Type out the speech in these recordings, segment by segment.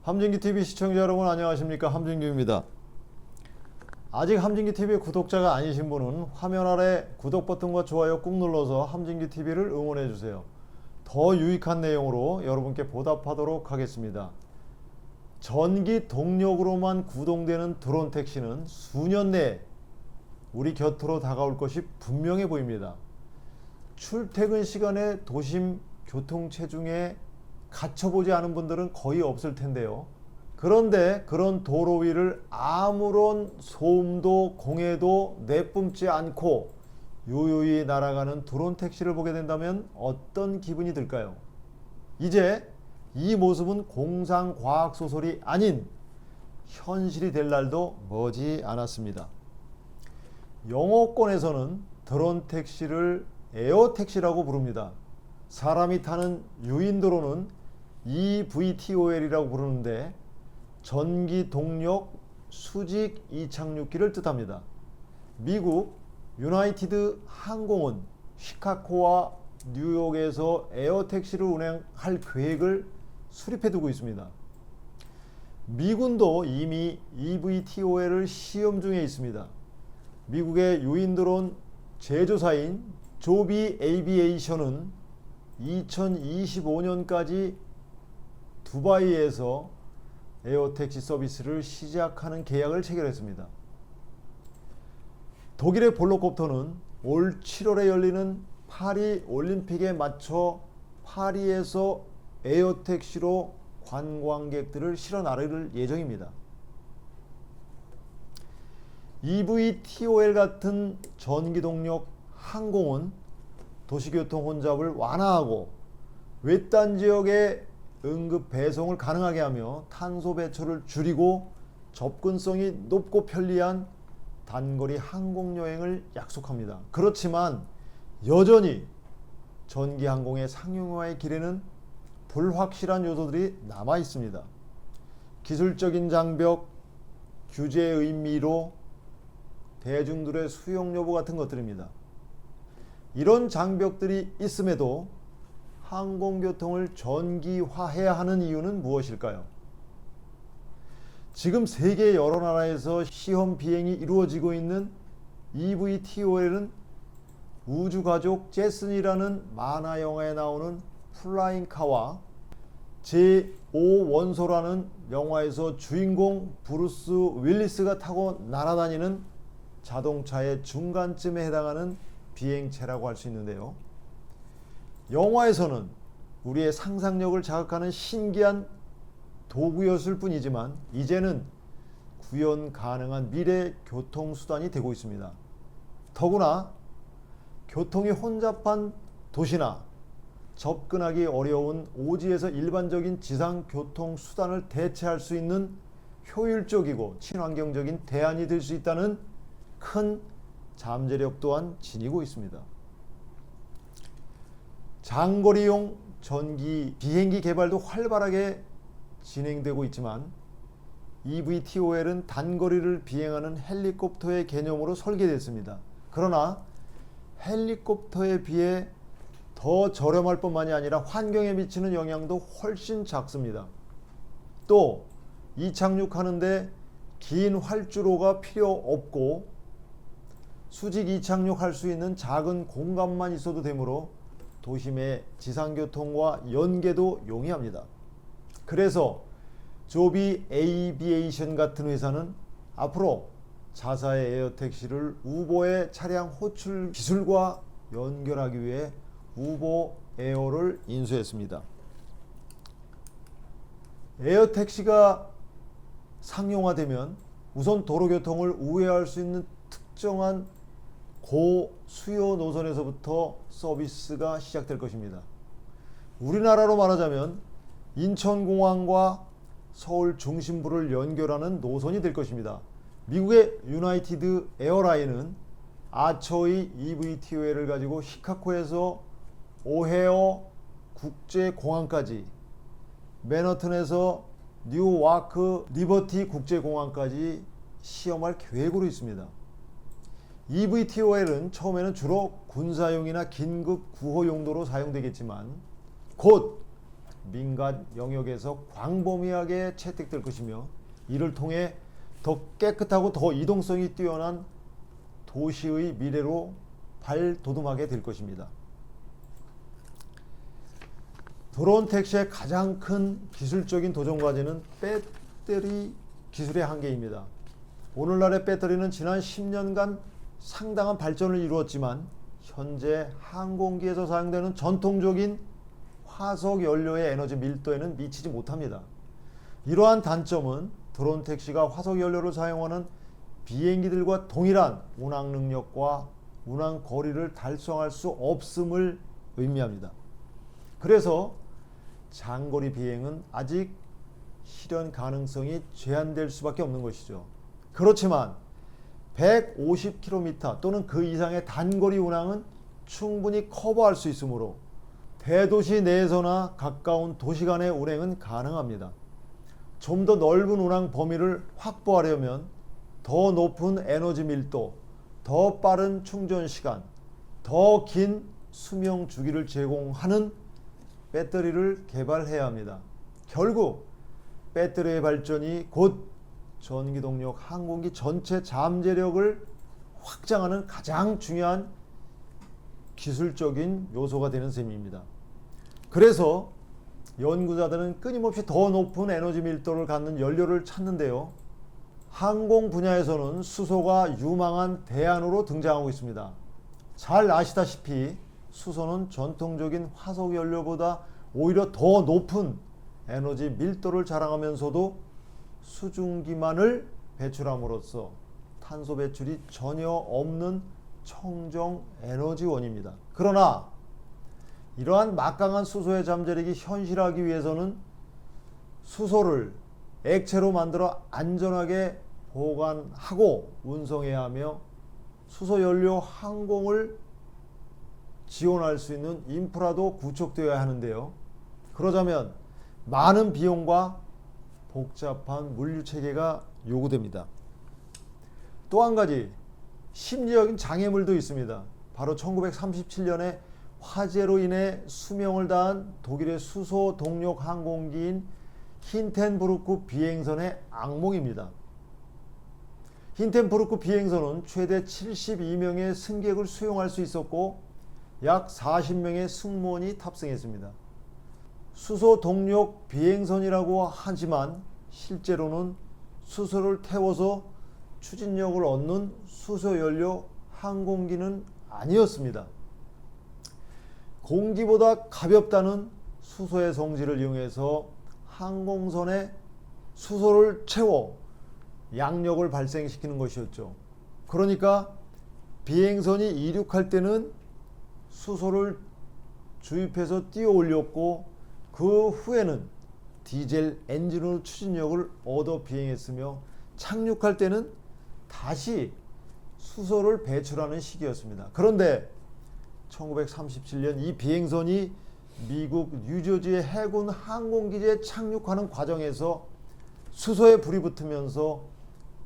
함진기TV 시청자 여러분 안녕하십니까, 함진규입니다. 아직 함진기TV의 구독자가 아니신 분은 화면 아래 구독 버튼과 좋아요 꾹 눌러서 함진기TV를 응원해주세요. 더 유익한 내용으로 여러분께 보답하도록 하겠습니다. 전기 동력으로만 구동되는 드론 택시는 수년 내에 우리 곁으로 다가올 것이 분명해 보입니다. 출퇴근 시간에 도심 교통체중에 갇혀보지 않은 분들은 거의 없을 텐데요. 그런데 그런 도로 위를 아무런 소음도 공해도 내뿜지 않고 유유히 날아가는 드론 택시를 보게 된다면 어떤 기분이 들까요? 이제 이 모습은 공상과학소설이 아닌 현실이 될 날도 머지 않았습니다. 영어권에서는 드론 택시를 에어택시라고 부릅니다. 사람이 타는 유인도로는 EVTOL이라고 부르는데 전기 동력 수직 이착륙기를 뜻합니다. 미국 유나이티드 항공은 시카고와 뉴욕에서 에어택시를 운행할 계획을 수립해 두고 있습니다. 미군도 이미 EVTOL을 시험 중에 있습니다. 미국의 유인드론 제조사인 조비 에이비에이션은 2025년까지 두바이에서 에어택시 서비스를 시작하는 계약을 체결했습니다. 독일의 볼로콥터는 올 7월에 열리는 파리 올림픽에 맞춰 파리에서 에어택시로 관광객들을 실어 나를 예정입니다. EVTOL 같은 전기동력 항공은 도시교통 혼잡을 완화하고 외딴 지역에 응급 배송을 가능하게 하며 탄소 배출을 줄이고 접근성이 높고 편리한 단거리 항공여행을 약속합니다. 그렇지만 여전히 전기항공의 상용화의 길에는 불확실한 요소들이 남아 있습니다. 기술적인 장벽, 규제의 미로, 대중들의 수용 여부 같은 것들입니다. 이런 장벽들이 있음에도 항공교통을 전기화해야 하는 이유는 무엇일까요? 지금 세계 여러 나라에서 시험 비행이 이루어지고 있는 EVTOL은 우주가족 제슨이라는 만화 영화에 나오는 플라잉카와 제5원소라는 영화에서 주인공 브루스 윌리스가 타고 날아다니는 자동차의 중간쯤에 해당하는 비행체라고 할 수 있는데요. 영화에서는 우리의 상상력을 자극하는 신기한 도구였을 뿐이지만 이제는 구현 가능한 미래 교통수단이 되고 있습니다. 더구나 교통이 혼잡한 도시나 접근하기 어려운 오지에서 일반적인 지상교통수단을 대체할 수 있는 효율적이고 친환경적인 대안이 될 수 있다는 큰 잠재력 또한 지니고 있습니다. 장거리용 전기 비행기 개발도 활발하게 진행되고 있지만 EVTOL은 단거리를 비행하는 헬리콥터의 개념으로 설계됐습니다. 그러나 헬리콥터에 비해 더 저렴할 뿐만이 아니라 환경에 미치는 영향도 훨씬 작습니다. 또 이착륙하는데 긴 활주로가 필요 없고 수직 이착륙할 수 있는 작은 공간만 있어도 되므로 도심의 지상교통과 연계도 용이합니다. 그래서 조비 에이비에이션 같은 회사는 앞으로 자사의 에어택시를 우보의 차량 호출 기술과 연결하기 위해 우보 에어를 인수했습니다. 에어택시가 상용화되면 우선 도로교통을 우회할 수 있는 특정한 고수요 노선에서부터 서비스가 시작될 것입니다. 우리나라로 말하자면 인천공항과 서울 중심부를 연결하는 노선이 될 것입니다. 미국의 유나이티드 에어라인은 아처의 EVTOL을 가지고 시카고에서 오헤어 국제공항까지, 맨하튼에서 뉴와크 리버티 국제공항까지 시험할 계획으로 있습니다. EVTOL은 처음에는 주로 군사용이나 긴급 구호 용도로 사용되겠지만 곧 민간 영역에서 광범위하게 채택될 것이며 이를 통해 더 깨끗하고 더 이동성이 뛰어난 도시의 미래로 발돋움하게 될 것입니다. 드론 택시의 가장 큰 기술적인 도전 과제는 배터리 기술의 한계입니다. 오늘날의 배터리는 지난 10년간 상당한 발전을 이루었지만 현재 항공기에서 사용되는 전통적인 화석 연료의 에너지 밀도에는 미치지 못합니다. 이러한 단점은 드론 택시가 화석 연료를 사용하는 비행기들과 동일한 운항 능력과 운항 거리를 달성할 수 없음을 의미합니다. 그래서 장거리 비행은 아직 실현 가능성이 제한될 수밖에 없는 것이죠. 그렇지만 150km 또는 그 이상의 단거리 운항은 충분히 커버할 수 있으므로 대도시 내에서나 가까운 도시 간의 운행은 가능합니다. 좀 더 넓은 운항 범위를 확보하려면 더 높은 에너지 밀도, 더 빠른 충전 시간, 더 긴 수명 주기를 제공하는 배터리를 개발해야 합니다. 결국 배터리의 발전이 곧 전기동력 항공기 전체 잠재력을 확장하는 가장 중요한 기술적인 요소가 되는 셈입니다. 그래서 연구자들은 끊임없이 더 높은 에너지 밀도를 갖는 연료를 찾는데요. 항공 분야에서는 수소가 유망한 대안으로 등장하고 있습니다. 잘 아시다시피 수소는 전통적인 화석 연료보다 오히려 더 높은 에너지 밀도를 자랑하면서도 수증기만을 배출함으로써 탄소 배출이 전혀 없는 청정 에너지원입니다. 그러나 이러한 막강한 수소의 잠재력이 현실화하기 위해서는 수소를 액체로 만들어 안전하게 보관하고 운송해야 하며 수소연료 항공을 지원할 수 있는 인프라도 구축되어야 하는데요. 그러자면 많은 비용과 복잡한 물류체계가 요구됩니다. 또 한 가지 심리적인 장애물도 있습니다. 바로 1937년에 화재로 인해 수명을 다한 독일의 수소 동력 항공기인 힌텐부르크 비행선의 악몽입니다. 힌텐부르크 비행선은 최대 72명의 승객을 수용할 수 있었고 약 40명의 승무원이 탑승했습니다. 수소 동력 비행선이라고 하지만 실제로는 수소를 태워서 추진력을 얻는 수소연료 항공기는 아니었습니다. 공기보다 가볍다는 수소의 성질을 이용해서 항공선에 수소를 채워 양력을 발생시키는 것이었죠. 그러니까 비행선이 이륙할 때는 수소를 주입해서 띄어 올렸고 그 후에는 디젤 엔진으로 추진력을 얻어 비행했으며 착륙할 때는 다시 수소를 배출하는 시기였습니다. 그런데 1937년 이 비행선이 미국 뉴저지의 해군 항공기지에 착륙하는 과정에서 수소에 불이 붙으면서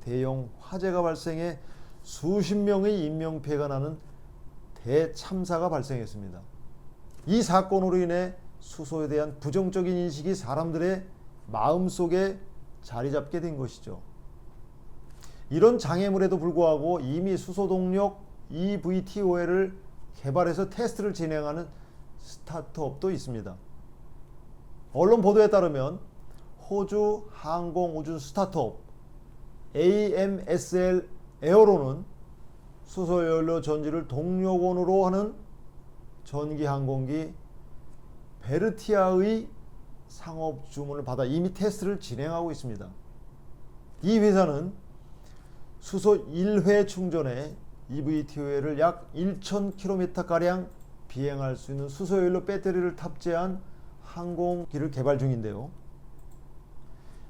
대형 화재가 발생해 수십 명의 인명피해가 나는 대참사가 발생했습니다. 이 사건으로 인해 수소에 대한 부정적인 인식이 사람들의 마음속에 자리 잡게 된 것이죠. 이런 장애물에도 불구하고 이미 수소동력 eVTOL을 개발해서 테스트를 진행하는 스타트업도 있습니다. 언론 보도에 따르면 호주 항공우주 스타트업 AMSL 에어로는 수소연료 전지를 동력원으로 하는 전기항공기 베르티아의 상업 주문을 받아 이미 테스트를 진행하고 있습니다. 이 회사는 수소 1회 충전에 eVTOL을 약 1000km가량 비행할 수 있는 수소연료 배터리를 탑재한 항공기를 개발 중인데요.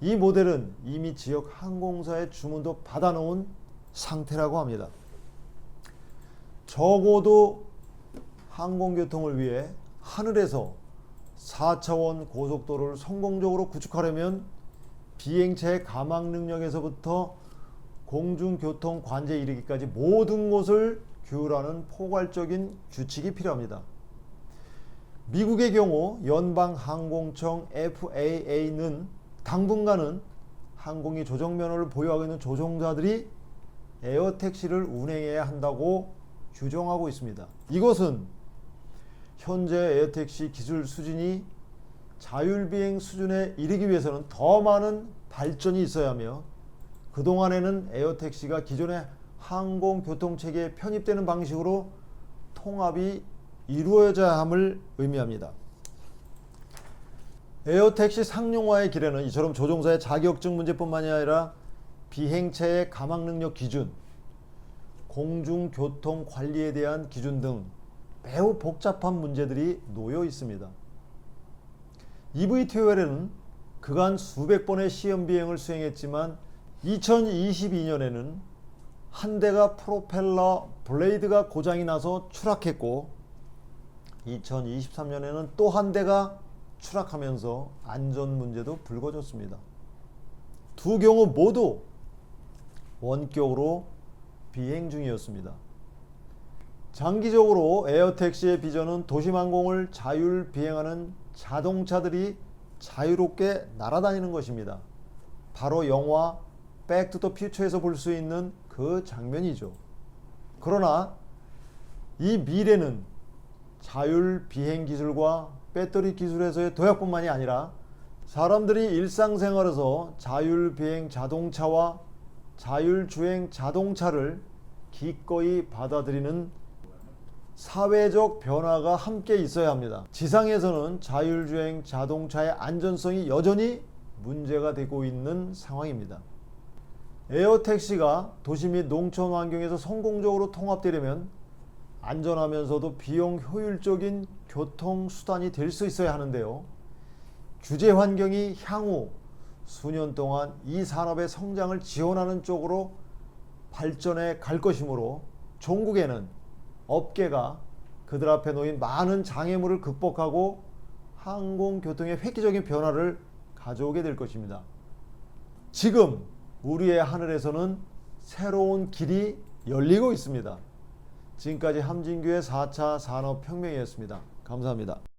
이 모델은 이미 지역 항공사의 주문도 받아놓은 상태라고 합니다. 적어도 항공교통을 위해 하늘에서 4차원 고속도로를 성공적으로 구축하려면 비행체의 가막 능력에서부터 공중교통 관제에 이르기까지 모든 곳을 규율하는 포괄적인 규칙이 필요합니다. 미국의 경우 연방항공청 FAA는 당분간은 항공기 조정면허를 보유하고 있는 조종사들이 에어택시를 운행해야 한다고 규정하고 있습니다. 이것은 현재 에어택시 기술 수준이 자율비행 수준에 이르기 위해서는 더 많은 발전이 있어야 하며, 그동안에는 에어택시가 기존의 항공교통체계에 편입되는 방식으로 통합이 이루어져야 함을 의미합니다. 에어택시 상용화의 길에는 이처럼 조종사의 자격증 문제뿐만이 아니라 비행체의 가망능력 기준, 공중교통 관리에 대한 기준 등 매우 복잡한 문제들이 놓여 있습니다. eVTOL에는 그간 수백 번의 시험 비행을 수행했지만 2022년에는 한 대가 프로펠러 블레이드가 고장이 나서 추락했고, 2023년에는 또 한 대가 추락하면서 안전 문제도 불거졌습니다. 두 경우 모두 원격으로 비행 중이었습니다. 장기적으로 에어택시의 비전은 도심항공을 자율 비행하는 자동차들이 자유롭게 날아다니는 것입니다. 바로 영화 백 투 더 퓨처에서 볼 수 있는 그 장면이죠. 그러나 이 미래는 자율 비행 기술과 배터리 기술에서의 도약뿐만이 아니라 사람들이 일상생활에서 자율 비행 자동차와 자율 주행 자동차를 기꺼이 받아들이는 사회적 변화가 함께 있어야 합니다. 지상에서는 자율주행 자동차의 안전성이 여전히 문제가 되고 있는 상황입니다. 에어택시가 도시 및 농촌 환경에서 성공적으로 통합되려면 안전하면서도 비용 효율적인 교통수단이 될 수 있어야 하는데요. 규제 환경이 향후 수년 동안 이 산업의 성장을 지원하는 쪽으로 발전해 갈 것이므로 종국에는 업계가 그들 앞에 놓인 많은 장애물을 극복하고 항공교통의 획기적인 변화를 가져오게 될 것입니다. 지금 우리의 하늘에서는 새로운 길이 열리고 있습니다. 지금까지 함진규의 4차 산업혁명이었습니다. 감사합니다.